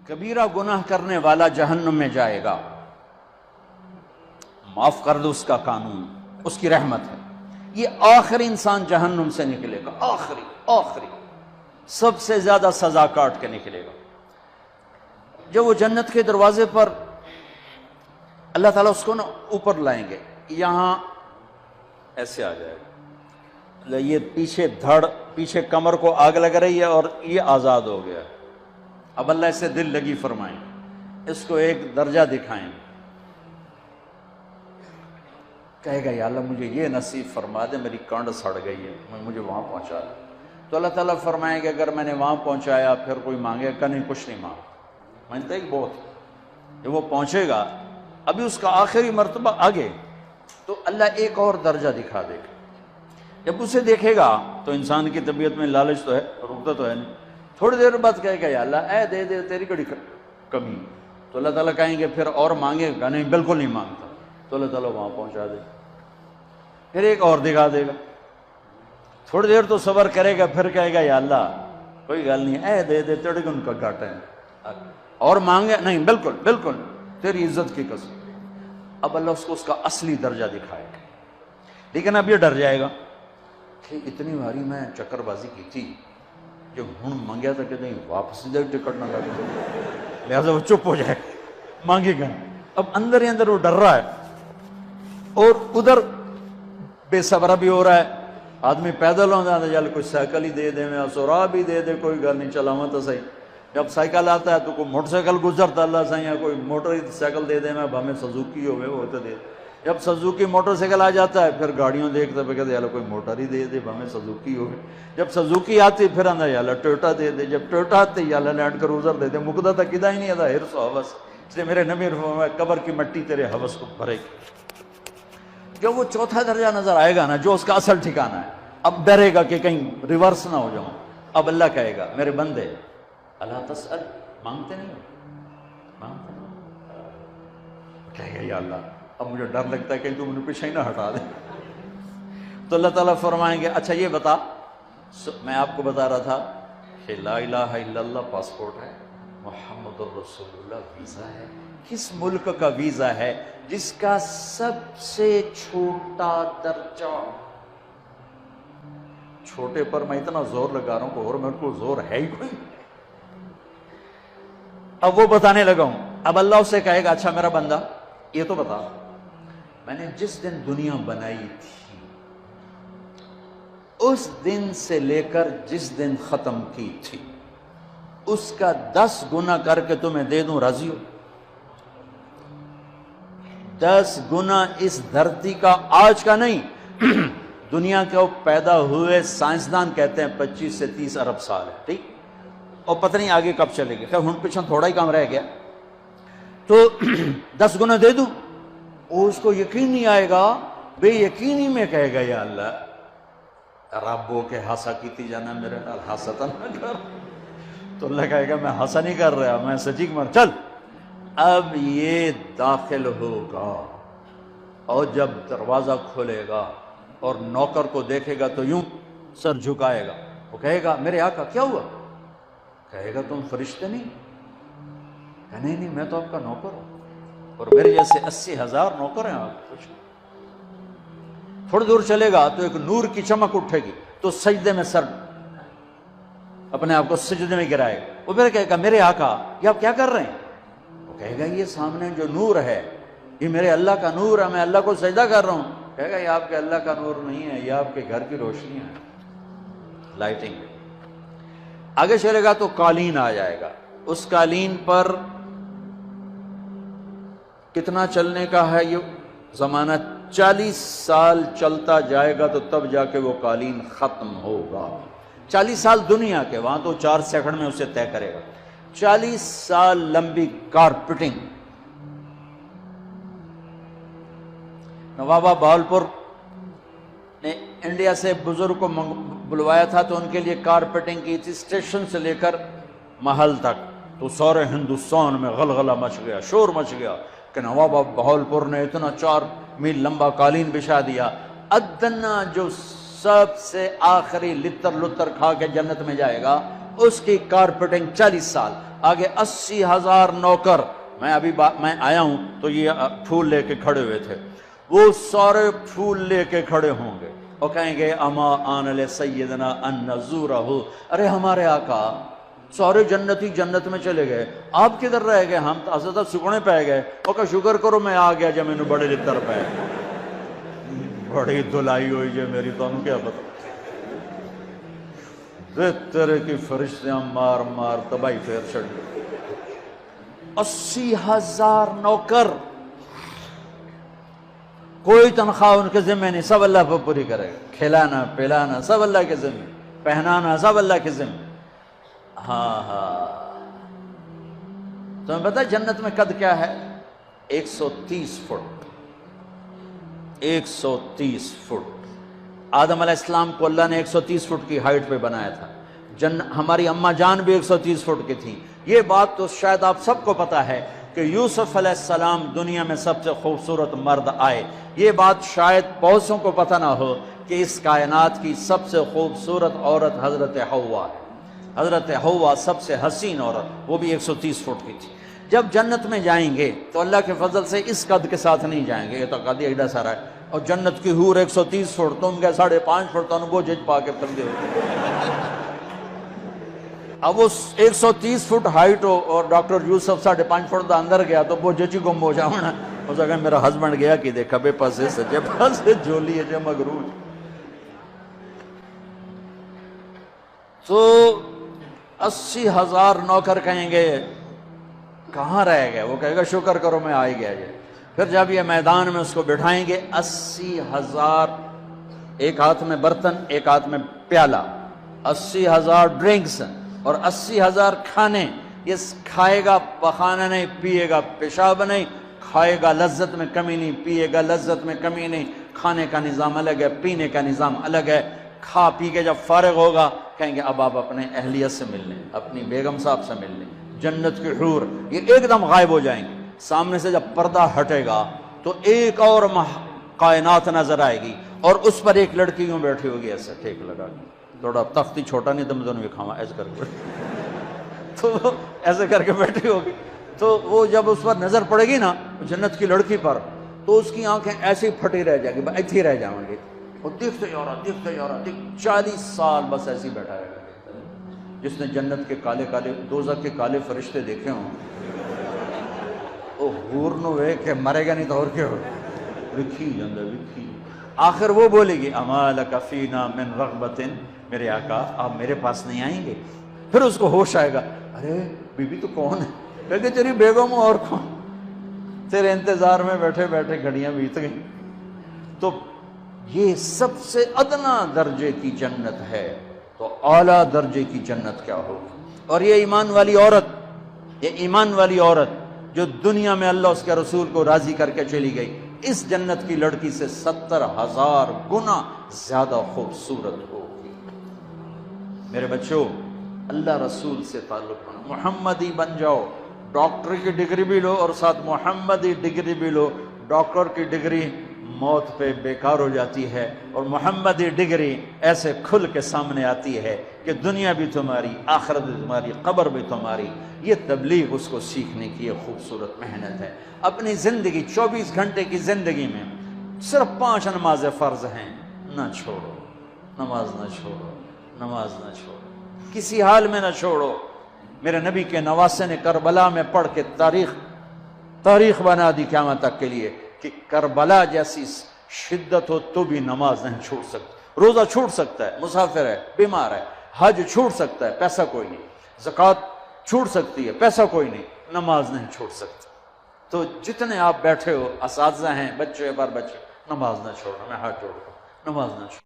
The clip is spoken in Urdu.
کبیرہ گناہ کرنے والا جہنم میں جائے گا، معاف کر دو اس کا قانون، اس کی رحمت ہے، یہ آخری انسان جہنم سے نکلے گا، آخری سب سے زیادہ سزا کاٹ کے نکلے گا۔ جب وہ جنت کے دروازے پر اللہ تعالیٰ اس کو نا اوپر لائیں گے، یہاں ایسے آ جائے گا، یہ پیچھے دھڑ، پیچھے کمر کو آگ لگ رہی ہے اور یہ آزاد ہو گیا۔ اب اللہ اسے دل لگی فرمائیں، اس کو ایک درجہ دکھائیں، کہے گا یا اللہ مجھے یہ نصیب فرما دے، میری کانڈ سڑ گئی ہے، مجھے وہاں پہنچا دے۔ تو اللہ تعالیٰ فرمائیں گے اگر میں نے وہاں پہنچایا پھر کوئی مانگے کہ نہیں، کچھ نہیں مانگتا ایک بہت، جب وہ پہنچے گا ابھی اس کا آخری مرتبہ آگے، تو اللہ ایک اور درجہ دکھا دے گا۔ جب اسے دیکھے گا تو انسان کی طبیعت میں لالچ تو ہے، رکتا تو ہے نہیں، تھوڑی دیر بعد کہے گا یا اللہ اے دے دے، تیری کڑی کمی، تو اللہ تعالیٰ کہیں گے پھر اور مانگے گا، نہیں بالکل نہیں مانگتا، تو اللہ تعالیٰ وہاں پہنچا دے، پھر ایک اور دکھا دے گا، تھوڑی دیر تو صبر کرے گا، پھر کہے گا یا اللہ کوئی گل نہیں، اے دے دے، تیرے ان کا گھاٹا ہے، اور مانگے نہیں بالکل تیری عزت کی قسم۔ اب اللہ اس کو اس کا اصلی درجہ دکھائے گا، لیکن اب یہ ڈر جائے گا کہ اتنی باری میں چکر بازی کی تھی، جب ہوں منگیا تھا کہ نہیں واپس دے ٹکٹ نہ لگے، لہٰذا وہ چپ ہو جائے، مانگے گا۔ اب اندر ہی اندر وہ ڈر رہا ہے، اور ادھر بے صبرا بھی ہو رہا ہے، آدمی پیدل ہو جاتا ہے، چل کوئی سائیکل ہی دے دے، میں سورا بھی دے دے، کوئی گل نہیں، چلاواں تو صحیح۔ جب سائیکل آتا ہے تو کوئی موٹر سائیکل گزرتا اللہ صحیح ہے، کوئی موٹر سائیکل دے دے، میں بھامے سزوکی ہوئے وہ تو دے۔ جب سزوکی موٹر سائیکل آ جاتا ہے پھر گاڑیوں دیکھتا ہے، کہتے ہیں کوئی موٹر ہی دے دے، بھامے سزوکی ہوئے۔ جب سزوکی آتی پھر آندہ یا اللہ ٹویوٹا دے دے، جب ٹویوٹا آتے یا اللہ لینڈ کروزر دے دے، مقدہ تک کدا ہی نہیں آتا، حرص و حوث۔ اس لیے میرے نبی فرمایا قبر کی مٹی تیرے حوث کو بھرے گی۔ جب وہ چوتھا درجہ نظر آئے گا نا، جو اس کا اصل ٹھکانہ ہے، اب ڈرے گا کہ کہیں ریورس نہ ہو جاؤں۔ اب اللہ کہے گا میرے بندے اللہ تسأل، مانگتے نہیں کہے گا یا اللہ اب مجھے ڈر لگتا ہے کہ تم انہیں پیچھے ہی نہ ہٹا دے۔ تو اللہ تعالیٰ فرمائیں گے اچھا یہ بتا، میں آپ کو بتا رہا تھا کہ لا الہ الا اللہ پاسپورٹ ہے، محمد الرسول اللہ ویزا ہے، کس ملک کا ویزا ہے جس کا سب سے چھوٹا درجہ، چھوٹے پر میں اتنا زور لگا رہا ہوں کہ اور میرے کو زور ہے ہی کوئی، اب وہ بتانے لگا ہوں۔ اب اللہ اسے کہے گا اچھا میرا بندہ یہ تو بتا، میں نے جس دن دنیا بنائی تھی اس دن سے لے کر جس دن ختم کی تھی اس کا 10 گنا کر کے تمہیں دے دوں، راضی ہو؟ 10 گنا اس دھرتی کا، آج کا نہیں، دنیا کے پیدا ہوئے سائنسدان کہتے ہیں 25 سے 30 ارب سال ہے، ٹھیک، اور پتہ نہیں آگے کب چلے گی، خیر ہن پیچھے تھوڑا ہی کام رہ گیا، تو 10 گنا دے دوں، وہ اس کو یقین نہیں آئے گا، بے یقینی میں کہے گا یا اللہ ربو کے ہاسا کیتی جانا میرے نال ہاستا نہ کر، تو اللہ کہے گا میں ہاسا نہیں کر رہا، میں سچی مر، چل اب یہ داخل ہوگا، اور جب دروازہ کھولے گا اور نوکر کو دیکھے گا تو یوں سر جھکائے گا، وہ کہے گا میرے آقا کیا ہوا؟ کہے گا تم فرشتے نہیں؟ کہ نہیں میں تو آپ کا نوکر ہوں، اور میرے جیسے 80,000 نوکر ہیں آپ کچھ۔ تھوڑی دور چلے گا تو ایک نور کی چمک اٹھے گی، تو سجدے میں سر اپنے آپ کو سجدے میں گرائے گا، وہ پھر کہے گا میرے آقا یہ آپ کیا کر رہے ہیں؟ وہ کہے گا یہ سامنے جو نور ہے یہ میرے اللہ کا نور ہے، میں اللہ کو سجدہ کر رہا ہوں۔ کہے گا یہ آپ کے اللہ کا نور نہیں ہے، یہ آپ کے گھر کی روشنی ہے، لائٹنگ۔ آگے چلے گا تو قالین آ جائے گا، اس قالین پر کتنا چلنے کا ہے یہ زمانہ، 40 سال چلتا جائے گا تو تب جا کے وہ قالین ختم ہوگا۔ 40 سال دنیا کے، وہاں تو 4 سیکنڈ میں اسے طے کرے گا۔ 40 سال لمبی کارپیٹنگ۔ نوابہ بہاولپور نے انڈیا سے بزرگ کو بلوایا تھا تو ان کے لیے کارپیٹنگ کی تھی، اسٹیشن سے لے کر محل تک، تو سارے ہندوستان میں غلغلہ مچ گیا، شور مچ گیا کہ نوابہ بہاولپور نے اتنا 4 میل لمبا قالین بچھا دیا۔ ادنا جو سب سے آخری لتر لتر کھا کے جنت میں جائے گا اس کی کارپیٹنگ 40 سال، آگے 80,000 نوکر، میں ابھی میں آیا ہوں تو یہ پھول لے کے کھڑے ہوئے تھے، وہ سارے پھول لے کے کھڑے ہوں گے اور کہیں گے اما آن لسیدنا ان نزورہ، ارے ہمارے آقا سارے جنتی جنت میں چلے گئے، آپ کدھر رہ گئے؟ ہم تو حضرت سکنے پہ گئے، وہ کہ شکر کرو میں آ گیا جب میں بڑے لتر پہ بڑی دلائی ہوئی ہے میری، تو انہوں کیا پتا تیرے کی فرشتیاں مار مار تباہی پھیر چڑھ گئے۔ 80,000 نوکر، کوئی تنخواہ ان کے ذمہ نہیں، سب اللہ پر پوری کرے گا، کھلانا پلانا سب اللہ کے ذمہ، پہنانا سب اللہ کے ذمہ۔ ہاں تمہیں پتہ جنت میں قد کیا ہے؟ 130 فٹ، 130 فٹ۔ آدم علیہ السلام کو اللہ نے 130 فٹ کی ہائٹ پہ بنایا تھا، ہماری اماں جان بھی 130 فٹ کی تھی۔ یہ بات تو شاید آپ سب کو پتا ہے کہ یوسف علیہ السلام دنیا میں سب سے خوبصورت مرد آئے، یہ بات شاید بہت سوں کو پتہ نہ ہو کہ اس کائنات کی سب سے خوبصورت عورت حضرت حوا ہے۔ حضرت حوا سب سے حسین عورت، وہ بھی 130 فٹ کی تھی۔ جب جنت میں جائیں گے تو اللہ کے فضل سے اس قد کے ساتھ نہیں جائیں گے، یہ تو قد ایڈا سارا ہے، اور جنت کی حور 130 فٹ، تم گئے 5.5 فٹ، تو وہ جج پا کے پھر دے۔ اب وہ 130 فٹ ہائٹ ہو اور ڈاکٹر یوسف 5.5 فٹ دا اندر گیا تو وہ ججی گم ہو جاؤنا، اس اگر میرا ہسبینڈ گیا کہ دیکھا بے پاسے سجے پاسے جولی ہے جو مغرور۔ تو 80,000 نوکر کہیں گے کہاں رہ گئے؟ وہ کہے گا شکر کرو میں آ ہی گیا جائے۔ پھر جب یہ میدان میں اس کو بٹھائیں گے، 80,000، ایک ہاتھ میں برتن ایک ہاتھ میں پیالہ، 80,000 ڈرنکس اور 80,000 کھانے۔ یہ کھائے گا پخانا نہیں، پیے گا پیشاب نہیں، کھائے گا لذت میں کمی نہیں، پیے گا لذت میں کمی نہیں۔ کھانے کا نظام الگ ہے، پینے کا نظام الگ ہے۔ کھا پی کے جب فارغ ہوگا کہیں گے اب آپ اپنے اہلیت سے مل لیں، اپنی بیگم صاحب سے مل لیں۔ جنت کی حور یہ ایک دم غائب ہو جائیں گے، سامنے سے جب پردہ ہٹے گا تو ایک اور کائنات نظر آئے گی، اور اس پر ایک لڑکی یوں بیٹھی ہوگی ایسے ٹھیک لگا کے، تھوڑا تختی چھوٹا نہیں تم دونوں بھی کھاوا ایسے کر کے تو ایسے کر کے بیٹھی ہوگی۔ تو وہ جب اس پر نظر پڑے گی نا جنت کی لڑکی پر، تو اس کی آنکھیں ایسی پھٹی رہ جائیں گی، ایتھی رہ جائیں گی، وہ دیکھتے جا رہا 40 سال بس ایسی بیٹھا رہے گا۔ جس نے جنت کے کالے کالے دوزخ کے کالے فرشتے دیکھے ہوں، وہ حور نو وے کہ مرے گا نہیں تو اور کیا ہو، وکھی جندہ وکھی۔ آخر وہ بولے گی اما لک فینا من رغبت، میرے آقا آپ میرے پاس نہیں آئیں گے؟ پھر اس کو ہوش آئے گا، ارے بی بی تو کون ہے؟ کہتے تیری بیگم ہوں، اور کون؟ تیرے انتظار میں بیٹھے بیٹھے گھڑیاں بیت گئیں۔ تو یہ سب سے ادنا درجے کی جنت ہے، تو اعلیٰ درجے کی جنت کیا ہوگی؟ اور یہ ایمان والی عورت، یہ ایمان والی عورت جو دنیا میں اللہ اس کے رسول کو راضی کر کے چلی گئی، اس جنت کی لڑکی سے 70,000 گنا زیادہ خوبصورت ہوگی۔ میرے بچوں، اللہ رسول سے تعلق بنا، محمدی بن جاؤ، ڈاکٹر کی ڈگری بھی لو اور ساتھ محمدی ڈگری بھی لو۔ ڈاکٹر کی ڈگری موت پہ بیکار ہو جاتی ہے، اور محمدی ڈگری ایسے کھل کے سامنے آتی ہے کہ دنیا بھی تمہاری، آخرت بھی تمہاری، قبر بھی تمہاری۔ یہ تبلیغ اس کو سیکھنے کی یہ خوبصورت محنت ہے۔ اپنی زندگی 24 گھنٹے کی زندگی میں صرف 5 نمازیں فرض ہیں، نہ چھوڑو، نماز نہ چھوڑو، نماز نہ چھوڑو، کسی حال میں نہ چھوڑو۔ میرے نبی کے نواسے نے کربلا میں پڑھ کے تاریخ بنا دی قیامت تک کے لیے کہ کربلا جیسی شدت ہو تو بھی نماز نہیں چھوڑ سکتا۔ روزہ چھوٹ سکتا ہے، مسافر ہے، بیمار ہے، حج چھوٹ سکتا ہے، پیسہ کوئی نہیں، زکوٰۃ چھوٹ سکتی ہے، پیسہ کوئی نہیں، نماز نہیں چھوڑ سکتا۔ تو جتنے آپ بیٹھے ہو، اساتذہ ہیں، بچے بار بچے، نماز نہ چھوڑنا، میں ہاتھ جوڑتا ہوں، نماز نہ چھوڑنا۔